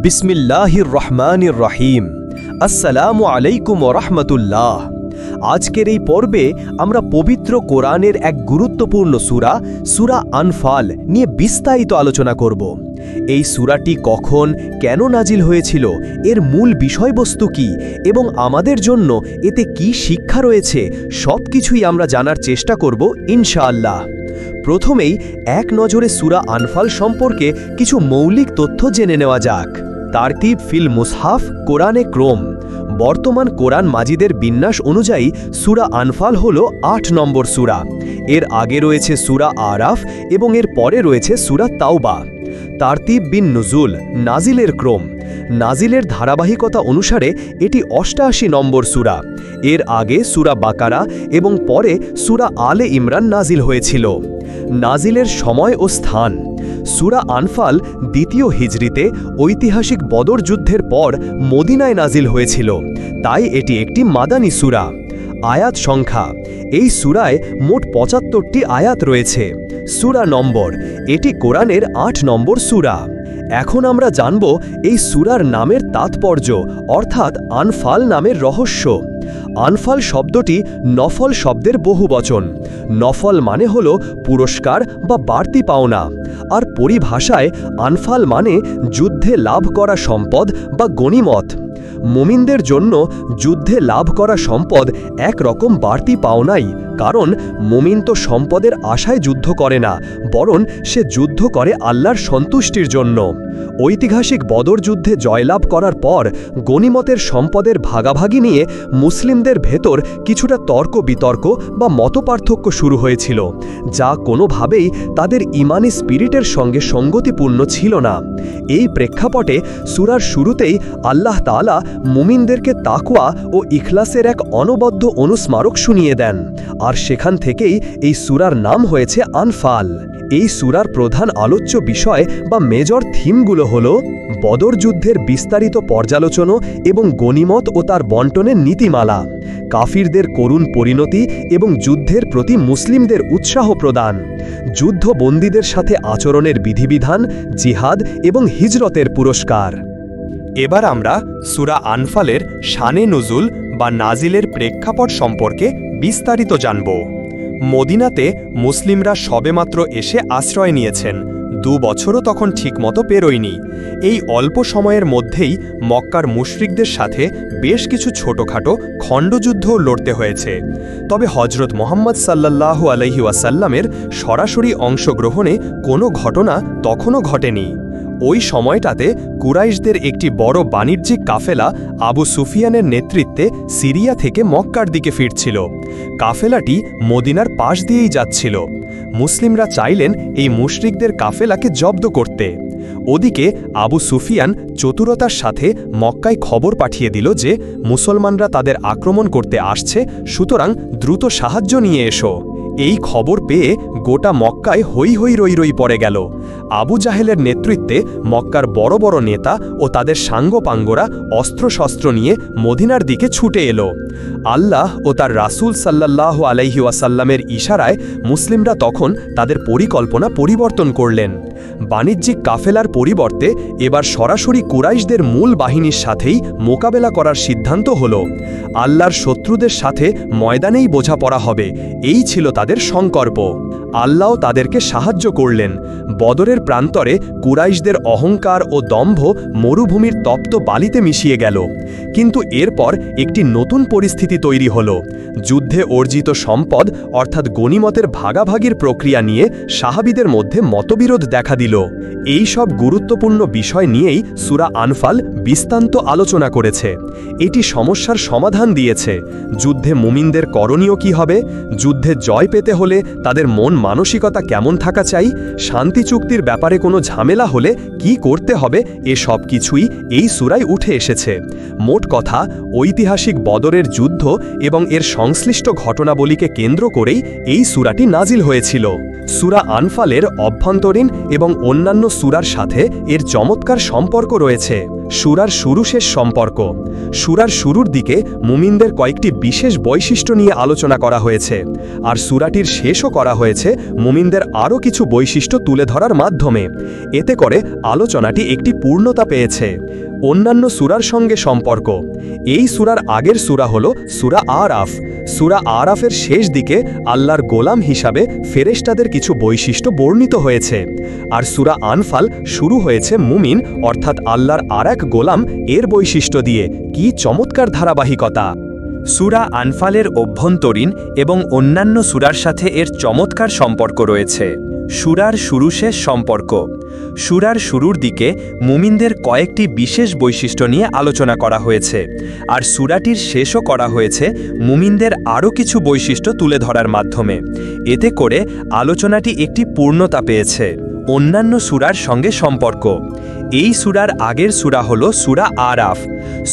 বিসমিল্লাহির রহমানির রহিম। আসসালামু আলাইকুম ওয়া রাহমাতুল্লাহ। আজকের এই পর্বে আমরা পবিত্র কোরআনের এক গুরুত্বপূর্ণ সূরা সূরা আনফাল নিয়ে বিস্তারিত আলোচনা করব। এই সূরাটি কখন, কেন নাজিল হয়েছিল, এর মূল বিষয়বস্তু কি এবং আমাদের জন্য এতে কি শিক্ষা রয়েছে, সবকিছুই আমরা জানার চেষ্টা করব ইনশাআল্লাহ। প্রথমেই এক নজরে সূরা আনফাল সম্পর্কে কিছু মৌলিক তথ্য জেনে নেওয়া যাক। তারতিব ফিল মুসহাফ কোরআনে ক্রম। বর্তমান কোরআন মাজিদের বিন্যাস অনুযায়ী সূরা আনফাল হল ৮ নম্বর সূরা। এর আগে রয়েছে সূরা আরাফ এবং এর পরে রয়েছে সূরা তাওবা। তারতিব বিন নুজুল, নাজিলের ক্রম। নাজিলের ধারাবাহিকতা অনুসারে এটি ৮৮ নম্বর সূরা। এর আগে সূরা বাকারা এবং পরে সূরা আলে ইমরান নাজিল হয়েছিল। নাজিলের সময় ও স্থান। সূরা আনফাল দ্বিতীয় হিজরিতে ঐতিহাসিক বদর যুদ্ধের পর মদিনায় নাজিল হয়েছিল, তাই এটি একটি মাদানী সূরা। আয়াত সংখ্যা। এই সূরায় মোট ৭৫টি আয়াত রয়েছে। সূরা নম্বর। এটি কোরআনের ৮ নম্বর সূরা। এখন আমরা জানব এই সূরার নামের তাৎপর্য, অর্থাৎ আনফাল নামের রহস্য। আনফাল শব্দটি নফল শব্দের বহুবচন। নফল মানে হল পুরস্কার বা বাড়তি পাওনা, আর পরিভাষায় আনফাল মানে যুদ্ধে লাভ করা সম্পদ বা গনিমত। মুমিনদের জন্য যুদ্ধে লাভ করা সম্পদ এক রকম বাড়তি পাওনাই, কারণ মুমিন তো সম্পদের আশায় যুদ্ধ করে না, বরং সে যুদ্ধ করে আল্লাহর সন্তুষ্টির জন্য। ঐতিহাসিক বদর যুদ্ধে জয়লাভ করার পর গনিমতের সম্পদের ভাগাভাগি নিয়ে মুসলিমদের ভেতর কিছুটা তর্ক বিতর্ক বা মতপার্থক্য শুরু হয়েছিল, যা কোনোভাবেই তাদের ইমানি স্পিরিটের সঙ্গে সঙ্গতিপূর্ণ ছিল না। এই প্রেক্ষাপটে সূরার শুরুতেই আল্লাহ তাআলা মুমিনদেরকে তাকওয়া ও ইখলাসের এক অনবদ্য অনুস্মারক শুনিয়ে দেন, আর সেখান থেকেই এই সূরার নাম হয়েছে আনফাল। এই সূরার প্রধান আলোচ্য বিষয় বা মেজর থিমগুলো হল বদর যুদ্ধের বিস্তারিত পর্যালোচনা এবং গনিমত ও তার বন্টনের নীতিমালা, কাফিরদের করুণ পরিণতি এবং যুদ্ধের প্রতি মুসলিমদের উৎসাহ প্রদান, যুদ্ধবন্দীদের সাথে আচরণের বিধিবিধান, জিহাদ এবং হিজরতের পুরস্কার। এবার আমরা সূরা আনফালের শানে নুজুল বা নাজিলের প্রেক্ষাপট সম্পর্কে বিস্তারিত জানব। মদিনাতে মুসলিমরা সবেমাত্র এসে আশ্রয় নিয়েছেন, ২ বছরও তখন ঠিকমতো পেরোয়নি। এই অল্প সময়ের মধ্যেই মক্কার মুশরিকদের সাথে বেশ কিছু ছোটখাটো খণ্ডযুদ্ধও লড়তে হয়েছে। তবে হজরত মুহাম্মদ সাল্লাল্লাহু আলাইহি ওয়াসাল্লামের সরাসরি অংশগ্রহণে কোনো ঘটনা তখনও ঘটেনি। ওই সময়টাতে কুরাইশদের একটি বড় বাণিজ্যিক কাফেলা আবু সুফিয়ানের নেতৃত্বে সিরিয়া থেকে মক্কার দিকে ফিরছিল। কাফেলাটি মদিনার পাশ দিয়েই যাচ্ছিল। মুসলিমরা চাইলেন এই মুশরিকদের কাফেলাকে জব্দ করতে। ওদিকে আবু সুফিয়ান চতুরতার সাথে মক্কায় খবর পাঠিয়ে দিল যে মুসলমানরা তাদের আক্রমণ করতে আসছে, সুতরাং দ্রুত সাহায্য নিয়ে এসো। এই খবর পেয়ে গোটা মক্কায় হৈ হৈ রই রই পড়ে গেল। আবু জাহেলের নেতৃত্বে মক্কার বড় বড় নেতা ও তাদের সাঙ্গপাঙ্গরা অস্ত্রশস্ত্র নিয়ে মদিনার দিকে ছুটে এলো। আল্লাহ ও তার রাসূল সাল্লাল্লাহু আলাইহি ওয়াসাল্লামের ইশারায় মুসলিমরা তখন তাদের পরিকল্পনা পরিবর্তন করলেন। বাণিজ্যিক কাফেলার পরিবর্তে এবার সরাসরি কুরাইশদের মূল বাহিনীর সাথেই মোকাবেলা করার সিদ্ধান্ত হল। আল্লাহর শত্রুদের সাথে ময়দানেই বোঝাপড়া হবে, এই ছিল তাদের সংকল্প। আল্লাহ তাদেরকে সাহায্য করলেন। বদরের প্রান্তরে কুরাইশদের অহংকার ও দম্ভ মরুভূমির তপ্ত বালিতে মিশিয়ে গেল। কিন্তু এরপর একটি নতুন পরিস্থিতি তৈরি হল। যুদ্ধে অর্জিত সম্পদ অর্থাৎ গনিমতের ভাগাভাগির প্রক্রিয়া নিয়ে সাহাবীদের মধ্যে মতবিরোধ দেখা দিল। এই সব গুরুত্বপূর্ণ বিষয় নিয়েই সূরা আনফাল বিস্তারিত আলোচনা করেছে। এটি সমস্যার সমাধান দিয়েছে। যুদ্ধে মুমিনদের করণীয় কি হবে, যুদ্ধে জয় পেতে হলে তাদের মন মানসিকতা কেমন থাকা চাই, শান্তি চুক্তির ব্যাপারে কোনো ঝামেলা হলে কি করতে হবে, এ সব কিছুই এই সূরায় উঠে এসেছে। মোট কথা, ঐতিহাসিক বদরের যুদ্ধ এবং এর সংশ্লিষ্ট ঘটনাবলীকে কেন্দ্র করেই এই সূরাটি নাজিল হয়েছিল। সূরা আনফালের অভ্যন্তরীণ এবং অন্যান্য সূরার সাথে এর চমৎকার সম্পর্ক রয়েছে। সূরার শুরু শেষ সম্পর্ক। সূরার শুরুর দিকে মুমিনদের কয়েকটি বিশেষ বৈশিষ্ট্য নিয়ে আলোচনা করা হয়েছে, আর সূরাটির শেষও করা হয়েছে মুমিনদের আরও কিছু বৈশিষ্ট্য তুলে ধরার মাধ্যমে। এতে করে আলোচনাটি একটি পূর্ণতা পেয়েছে। অন্যান্য সূরার সঙ্গে সম্পর্ক। এই সূরার আগের সূরা হল সূরা আরাফ। সূরা আরাফের শেষ দিকে আল্লাহর গোলাম হিসাবে ফেরেশতাদের কিছু বৈশিষ্ট্য বর্ণিত হয়েছে, আর সূরা আনফাল শুরু হয়েছে মুমিন অর্থাৎ আল্লাহর আর এক গোলাম এর বৈশিষ্ট্য দিয়ে। কি চমৎকার ধারাবাহিকতা! সূরা আনফালের অভ্যন্তরীণ এবং অন্যান্য সূরার সাথে এর চমৎকার সম্পর্ক রয়েছে। সূরার শুরু শেষ সম্পর্ক। সূরার শুরুর দিকে মুমিনদের কয়েকটি বিশেষ বৈশিষ্ট্য নিয়ে আলোচনা করা হয়েছে, আর সূরাটির শেষও করা হয়েছে মুমিনদের আরও কিছু বৈশিষ্ট্য তুলে ধরার মাধ্যমে। এতে করে আলোচনাটি একটি পূর্ণতা পেয়েছে। অন্যান্য সূরার সঙ্গে সম্পর্ক। এই সূরার আগের সূরা হল সূরা আরাফ।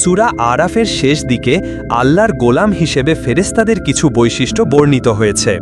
সূরা আরাফের শেষ দিকে আল্লাহর গোলাম হিসেবে ফেরেশতাদের কিছু বৈশিষ্ট্য বর্ণিত হয়েছে,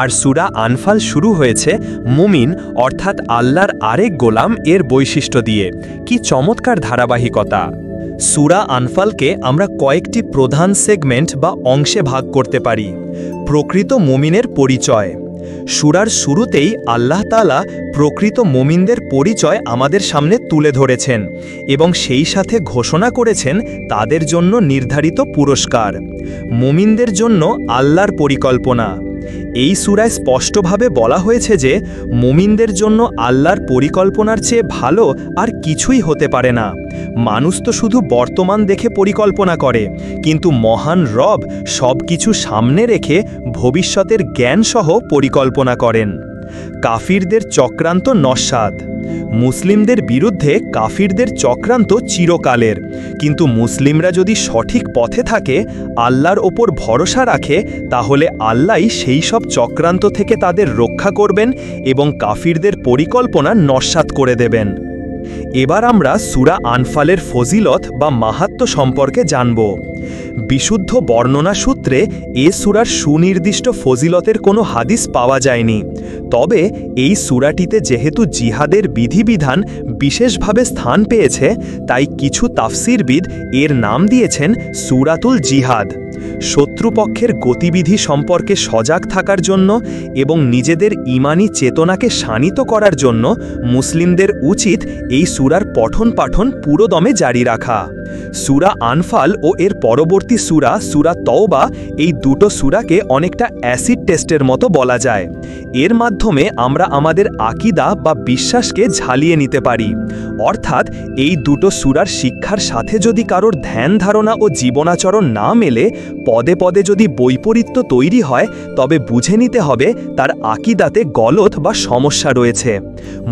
আর সূরা আনফাল শুরু হয়েছে মুমিন অর্থাৎ আল্লাহর আরেক গোলাম এর বৈশিষ্ট্য দিয়ে। কি চমৎকার ধারাবাহিকতা! সূরা আনফালকে আমরা কয়েকটি প্রধান সেগমেন্ট বা অংশে ভাগ করতে পারি। প্রকৃত মুমিনের পরিচয়। সূরার শুরুতেই আল্লাহ তাআলা প্রকৃত মুমিনদের পরিচয় আমাদের সামনে তুলে ধরেছেন এবং সেই সাথে ঘোষণা করেছেন তাদের জন্য নির্ধারিত পুরস্কার। মুমিনদের জন্য আল্লাহর পরিকল্পনা। এই সূরায় স্পষ্টভাবে বলা হয়েছে যে মুমিনদের জন্য আল্লাহর পরিকল্পনার চেয়ে ভালো আর কিছুই হতে পারে না। মানুষ তো শুধু বর্তমান দেখে পরিকল্পনা করে, কিন্তু মহান রব সব কিছু সামনে রেখে ভবিষ্যতের জ্ঞানসহ পরিকল্পনা করেন। কাফিরদের চক্রান্ত নস্যাৎ। মুসলিমদের বিরুদ্ধে কাফিরদের চক্রান্ত চিরকালের, কিন্তু মুসলিমরা যদি সঠিক পথে থাকে, আল্লাহর ওপর ভরসা রাখে, তাহলে আল্লাহই সেই সব চক্রান্ত থেকে তাদের রক্ষা করবেন এবং কাফিরদের পরিকল্পনা নস্যাৎ করে দেবেন। এবার আমরা সূরা আনফালের ফজিলত বা মাহাত্ম্য সম্পর্কে জানব। বিশুদ্ধ বর্ণনা সূত্রে এ সূরার সুনির্দিষ্ট ফজিলতের কোনো হাদিস পাওয়া যায়নি, তবে এই সূরাটিতে যেহেতু জিহাদের বিধিবিধান বিশেষভাবে স্থান পেয়েছে, তাই কিছু তাফসিরবিদ এর নাম দিয়েছেন সূরাতুল জিহাদ। শত্রুপক্ষের গতিবিধি সম্পর্কে সজাগ থাকার জন্য এবং নিজেদের ঈমানি চেতনাকে শানিত করার জন্য মুসলিমদের উচিত এই সূরার পঠন পাঠন পুরোদমে জারি রাখা। সূরা আনফাল ও এর পরবর্তী সূরা সূরা তওবা, এই দুটো সূরাকে অনেকটা অ্যাসিড টেস্টের মতো বলা যায়। এর মাধ্যমে আমরা আমাদের আকীদা বা বিশ্বাসকে ঝালিয়ে নিতে পারি। অর্থাৎ এই দুটো সূরার শিক্ষার সাথে যদি কারোর ধ্যান ধারণা ও জীবনাচরণ না মেলে, পদে পদে যদি বৈপরীত্য তৈরি হয়, তবে বুঝে নিতে হবে তার আকীদাতে গলদ বা সমস্যা রয়েছে।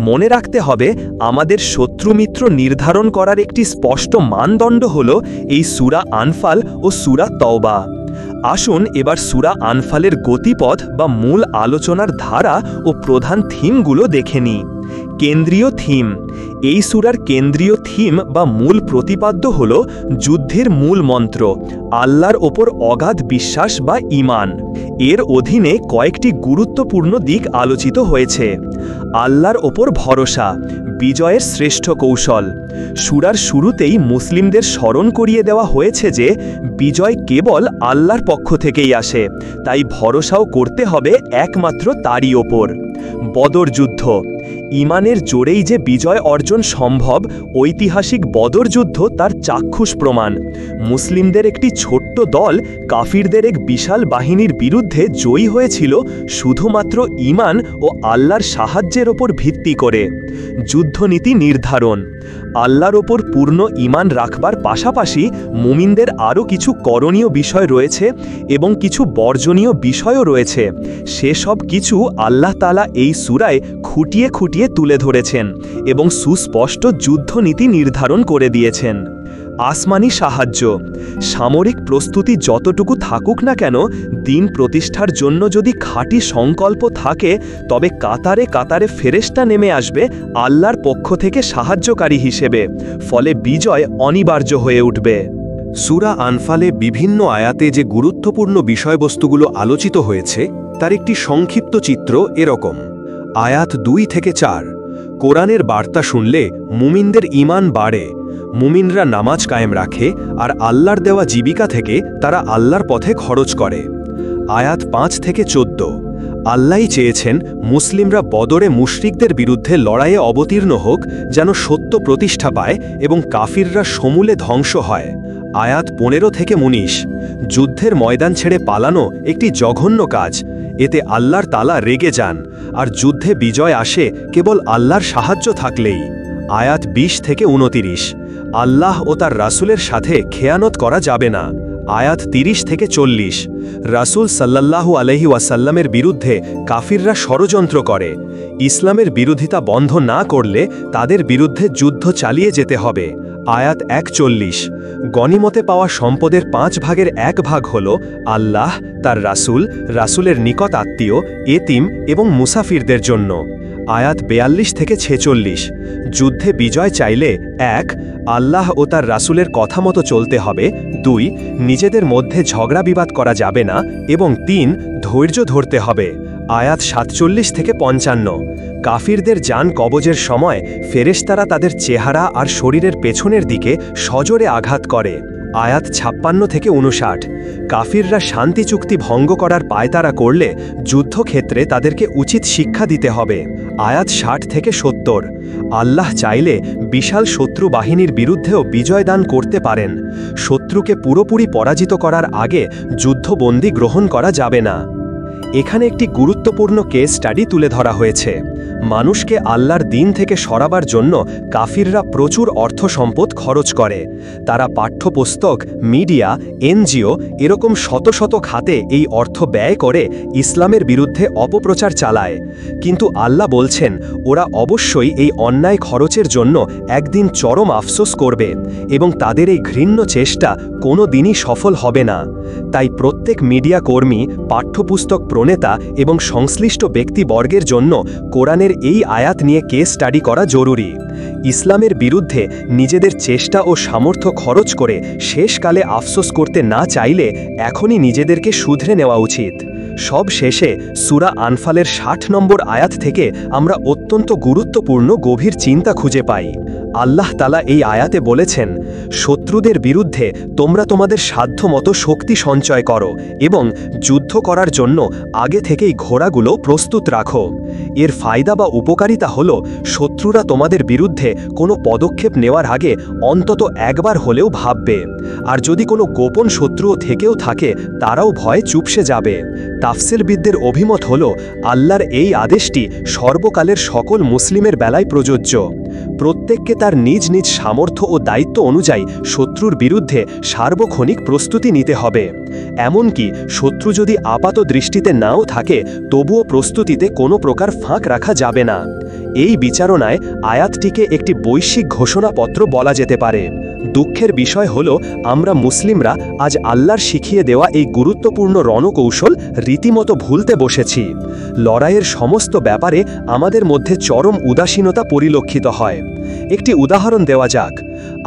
মনে রাখতে হবে আমাদের শত্রুমিত্র নির্ধারণ করার একটি স্পষ্ট মানদণ্ড হল এই সূরা আনফাল ও সূরা তওবা। আসুন এবার সূরা আনফালের গতিপথ বা মূল আলোচনার ধারা ও প্রধান থিমগুলো দেখে নিই। কেন্দ্রীয় থিম। এই সূরার কেন্দ্রীয় থিম বা মূল প্রতিপাদ্য হল যুদ্ধের মূল মন্ত্র, আল্লাহর ওপর অগাধ বিশ্বাস বা ঈমান। এর অধীনে কয়েকটি গুরুত্বপূর্ণ দিক আলোচিত হয়েছে। আল্লাহর ওপর ভরসা, বিজয়ের শ্রেষ্ঠ কৌশল। সূরার শুরুতেই মুসলিমদের স্মরণ করিয়ে দেওয়া হয়েছে যে বিজয় কেবল আল্লাহর পক্ষ থেকেই আসে, তাই ভরসাও করতে হবে একমাত্র তারই ওপর। বদর যুদ্ধ। ঈমানের জোরেই যে বিজয় অর্জন সম্ভব, ঐতিহাসিক বদর যুদ্ধ তার চাক্ষুষ প্রমাণ। মুসলিমদের একটি ছোট্ট দল কাফিরদের এক বিশাল বাহিনীর বিরুদ্ধে জয়ী হয়েছিল শুধুমাত্র ঈমান ও আল্লাহর সাহায্যের ওপর ভিত্তি করে। যুদ্ধনীতি নির্ধারণ। আল্লাহর ওপর পূর্ণ ঈমান রাখবার পাশাপাশি মুমিনদের আরও কিছু করণীয় বিষয় রয়েছে এবং কিছু বর্জনীয় বিষয়ও রয়েছে। সেসব কিছু আল্লাহ তাআলা এই সূরায় খুঁটিয়ে খুঁটিয়ে তুলে ধরেছেন এবং সুস্পষ্ট যুদ্ধনীতি নির্ধারণ করে দিয়েছেন। আসমানি সাহায্য। সামরিক প্রস্তুতি যতটুকু থাকুক না কেন, দিন প্রতিষ্ঠার জন্য যদি খাঁটি সংকল্প থাকে, তবে কাতারে কাতারে ফেরেশতা নেমে আসবে আল্লাহর পক্ষ থেকে সাহায্যকারী হিসেবে, ফলে বিজয় অনিবার্য হয়ে উঠবে। সূরা আনফালে বিভিন্ন আয়াতে যে গুরুত্বপূর্ণ বিষয়বস্তুগুলো আলোচিত হয়েছে, তার একটি সংক্ষিপ্ত চিত্র এরকম। আয়াত 2 থেকে 4। কোরআনের বার্তা শুনলে মুমিনদের ঈমান বাড়ে, মুমিনরা নামাজ কায়েম রাখে আর আল্লাহর দেওয়া জীবিকা থেকে তারা আল্লাহর পথে খরচ করে। আয়াত 5 থেকে 14। আল্লাহই চেয়েছেন মুসলিমরা বদরে মুশরিকদের বিরুদ্ধে লড়াইয়ে অবতীর্ণ হোক, যেন সত্য প্রতিষ্ঠা পায় এবং কাফিররা সমূলে ধ্বংস হয়। আয়াত 15 থেকে 19। যুদ্ধের ময়দান ছেড়ে পালানো একটি জঘন্য কাজ, এতে আল্লাহর তাআলা রেগে যান, আর যুদ্ধে বিজয় আসে কেবল আল্লাহর সাহায্য থাকলেই। আয়াত 20 থেকে 29। আল্লাহ ও তার রাসূলের সাথে খেয়ানত করা যাবে না। আয়াত 30 থেকে 40। রাসূল সাল্লাল্লাহু আলাইহি ওয়াসাল্লামের বিরুদ্ধে কাফিররা ষড়যন্ত্র করে, ইসলামের বিরোধিতা বন্ধ না করলে তাদের বিরুদ্ধে যুদ্ধ চালিয়ে যেতে হবে। আয়াত 41। গনিমতে পাওয়া সম্পদের 5 ভাগের 1 ভাগ হল আল্লাহ, তার রাসূল, রাসূলের নিকট আত্মীয়, এতিম এবং মুসাফিরদের জন্য। আয়াত 42 থেকে 46। যুদ্ধে বিজয় চাইলে 1. আল্লাহ ও তার রাসূলের কথা মতো চলতে হবে, 2. নিজেদের মধ্যে ঝগড়া বিবাদ করা যাবে না, এবং 3. ধৈর্য ধরতে হবে। আয়াত 47 থেকে 55। কাফিরদের জান কবজের সময় ফেরেশতারা তাদের চেহারা আর শরীরের পেছনের দিকে সজোরে আঘাত করে। আয়াত 56 থেকে 59। কাফিররা শান্তি চুক্তি ভঙ্গ করার পায়তারা করলে যুদ্ধক্ষেত্রে তাদেরকে উচিত শিক্ষা দিতে হবে। আয়াত 60 থেকে 70। আল্লাহ চাইলে বিশাল শত্রু বাহিনীর বিরুদ্ধেও বিজয় দান করতে পারেন। শত্রুকে পুরোপুরি পরাজিত করার আগে যুদ্ধবন্দী গ্রহণ করা যাবে না। এখানে একটি গুরুত্বপূর্ণ কেস স্টাডি তুলে ধরা হয়েছে। মানুষকে আল্লাহর দিন থেকে সরাবার জন্য কাফিররা প্রচুর অর্থ সম্পদ খরচ করে। তারা পাঠ্যপুস্তক, মিডিয়া, এনজিও এরকম শত শত খাতে এই অর্থ ব্যয় করে ইসলামের বিরুদ্ধে অপপ্রচার চালায়। কিন্তু আল্লাহ বলছেন ওরা অবশ্যই এই অন্যায় খরচের জন্য একদিন চরম আফসোস করবে, এবং তাদের এই ঘৃণ্য চেষ্টা কোনো দিনই সফল হবে না। তাই প্রত্যেক মিডিয়া কর্মী, পাঠ্যপুস্তক প্রণেতা এবং সংশ্লিষ্ট ব্যক্তিবর্গের জন্য কোরআনের এই আয়াত নিয়ে কেস স্টাডি করা জরুরি। ইসলামের বিরুদ্ধে নিজেদের চেষ্টা ও সামর্থ্য খরচ করে শেষকালে আফসোস করতে না চাইলে এখনই নিজেদেরকে শুধরে নেওয়া উচিত। সব শেষে সূরা আনফালের 60 নম্বর আয়াত থেকে আমরা অত্যন্ত গুরুত্বপূর্ণ গভীর চিন্তা খুঁজে পাই। আল্লাহ তাআলা এই আয়াতে বলেছেন, শত্রুদের বিরুদ্ধে তোমরা তোমাদের সাধ্যমতো শক্তি সঞ্চয় করো এবং যুদ্ধ করার জন্য আগে থেকেই ঘোড়াগুলো প্রস্তুত রাখো। এর ফায়দা বা উপকারিতা হল, শত্রুরা তোমাদের বিরুদ্ধে কোনো পদক্ষেপ নেওয়ার আগে অন্তত একবার হলেও ভাববে, আর যদি কোনো গোপন শত্রুও থেকেও থাকে তারাও ভয়ে চুপসে যাবে। তাফসিরবিদদের অভিমত হল, আল্লাহর এই আদেশটি সর্বকালের সকল মুসলিমের বেলায় প্রযোজ্য। প্রত্যেককে তার নিজ নিজ সামর্থ্য ও দায়িত্ব অনুযায়ী শত্রুর বিরুদ্ধে সার্বক্ষণিক প্রস্তুতি নিতে হবে। এমনকি শত্রু যদি আপাত দৃষ্টিতে নাও থাকে, তবুও প্রস্তুতিতে কোনো প্রকার ফাঁক রাখা যাবে না। এই বিচারণায় আয়াতটিকে একটি বৈশ্বিক ঘোষণাপত্র বলা যেতে পারে। দুঃখের বিষয় হল, আমরা মুসলিমরা আজ আল্লাহর শিখিয়ে দেওয়া এই গুরুত্বপূর্ণ রণকৌশল রীতিমতো ভুলতে বসেছি। লড়াইয়ের সমস্ত ব্যাপারে আমাদের মধ্যে চরম উদাসীনতা পরিলক্ষিত হয়। একটি উদাহরণ দেওয়া যাক।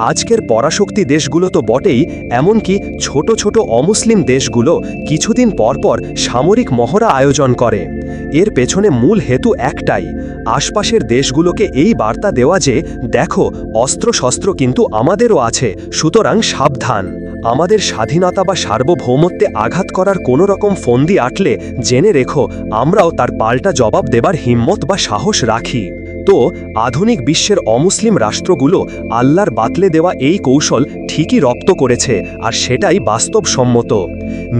আজকের পরাশক্তি দেশগুলো তো বটেই, এমনকি ছোট ছোট অমুসলিম দেশগুলো কিছুদিন পরপর সামরিক মহড়া আয়োজন করে। এর পেছনে মূল হেতু একটাই, আশপাশের দেশগুলোকে এই বার্তা দেওয়া যে, দেখো, অস্ত্রশস্ত্র কিন্তু আমাদেরও আছে, সুতরাং সাবধান। আমাদের স্বাধীনতা বা সার্বভৌমত্বে আঘাত করার কোনো রকম ফন্দি আটলে জেনে রেখো, আমরাও তার পাল্টা জবাব দেবার হিম্মত বা সাহস রাখি। তো আধুনিক বিশ্বের অমুসলিম রাষ্ট্রগুলো আল্লাহর বাতলে দেওয়া এই কৌশল ঠিকই রপ্ত করেছে, আর সেটাই বাস্তবসম্মত।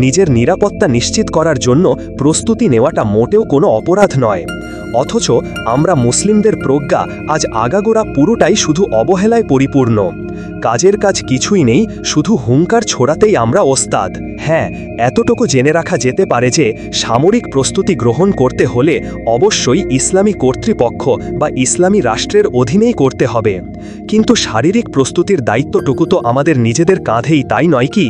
নিজের নিরাপত্তা নিশ্চিত করার জন্য প্রস্তুতি নেওয়াটা মোটেও কোনো অপরাধ নয়। অথচ আমরা মুসলিমদের প্রজ্ঞা আজ আগাগোড়া পুরোটাই শুধু অবহেলায় পরিপূর্ণ। কাজের কাজ কিছুই নেই, শুধু হুঙ্কার ছোড়াতেই আমরা ওস্তাদ। হ্যাঁ, এতটুকু জেনে রাখা যেতে পারে যে সামরিক প্রস্তুতি গ্রহণ করতে হলে অবশ্যই ইসলামী কর্তৃপক্ষ বা ইসলামী রাষ্ট্রের অধীনেই করতে হবে। কিন্তু শারীরিক প্রস্তুতির দায়িত্বটুকু তো আমাদের নিজেদের কাঁধেই, তাই নয় কি?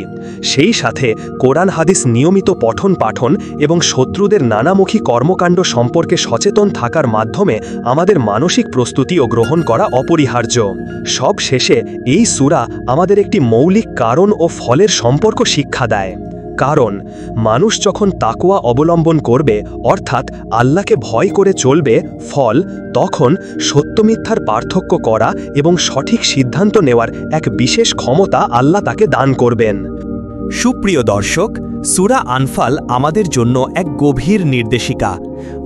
সেই সাথে কোরআন হাদিস নিয়মিত পঠন পাঠন এবং শত্রুদের নানামুখী কর্মকাণ্ড সম্পর্কে সচেতন থাকার মাধ্যমে আমাদের মানসিক প্রস্তুতিও গ্রহণ করা অপরিহার্য। সব শেষে এই সূরা আমাদের একটি মৌলিক কারণ ও ফলের সম্পর্ক শিক্ষা দেয়। কারণ মানুষ যখন তাকওয়া অবলম্বন করবে অর্থাৎ আল্লাহকে ভয় করে চলবে ফল তখন সত্য মিথ্যার পার্থক্য করা এবং সঠিক সিদ্ধান্ত নেওয়ার এক বিশেষ ক্ষমতা আল্লাহ তাকে দান করবেন। সুপ্রিয় দর্শক, সূরা আনফাল আমাদের জন্য এক গভীর নির্দেশিকা।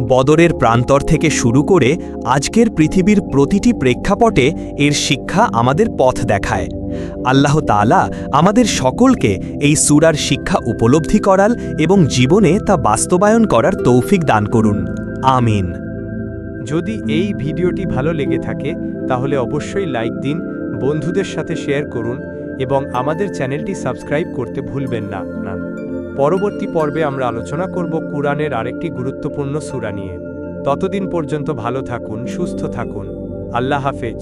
বদরের প্রান্তর থেকে শুরু করে আজকের পৃথিবীর প্রতিটি প্রেক্ষাপটে এর শিক্ষা আমাদের পথ দেখায়। আল্লাহ তাআলা আমাদের সকলকে এই সূরার শিক্ষা উপলব্ধি করাল এবং জীবনে তা বাস্তবায়ন করার তৌফিক দান করুন। আমিন। যদি এই ভিডিওটি ভালো লেগে থাকে তাহলে অবশ্যই লাইক দিন, বন্ধুদের সাথে শেয়ার করুন এবং আমাদের চ্যানেলটি সাবস্ক্রাইব করতে ভুলবেন না। পরবর্তী পর্বে আমরা আলোচনা করব কুরআনের আরেকটি গুরুত্বপূর্ণ সূরা নিয়ে। ততদিন পর্যন্ত ভালো থাকুন, সুস্থ থাকুন। আল্লাহ হাফেজ।